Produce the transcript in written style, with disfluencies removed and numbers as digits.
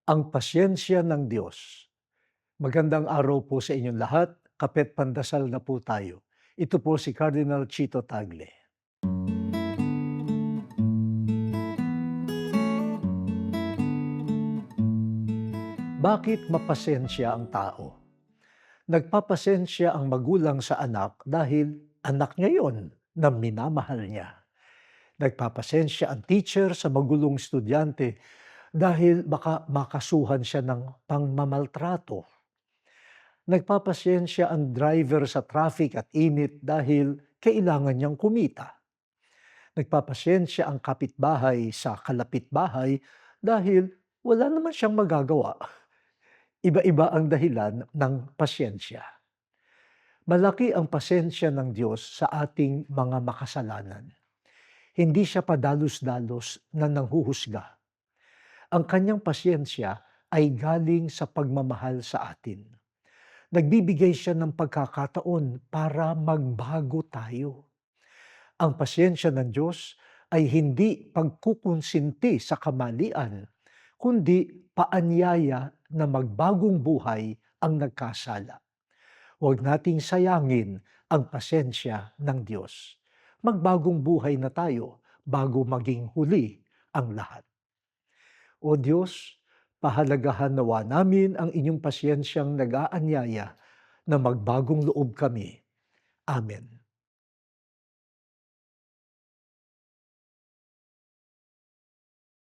Ang pasyensya ng Diyos. Magandang araw po sa inyong lahat. Kape't pandasal na po tayo. Ito po si Cardinal Chito Tagle. Bakit mapasensya ang tao? Nagpapasensya ang magulang sa anak dahil anak niya yon na minamahal niya. Nagpapasensya ang teacher sa magulong estudyante dahil baka makasuhan siya ng pangmamaltrato. Nagpapasensya ang driver sa traffic at init dahil kailangan niyang kumita. Nagpapasensya ang kapitbahay sa kalapitbahay dahil wala naman siyang magagawa. Iba-iba ang dahilan ng pasyensya. Malaki ang pasensya ng Diyos sa ating mga makasalanan. Hindi siya padalos-dalos na nanghuhusga. Ang kanyang pasyensya ay galing sa pagmamahal sa atin. Nagbibigay siya ng pagkakataon para magbago tayo. Ang pasyensya ng Diyos ay hindi pagkukonsinti sa kamalian, kundi paanyaya na magbagong buhay ang nagkasala. Huwag nating sayangin ang pasensya ng Diyos. Magbagong buhay na tayo bago maging huli ang lahat. O Diyos, pahalagahan nawa namin ang inyong pasyensyang nag-aanyaya na magbagong loob kami. Amen.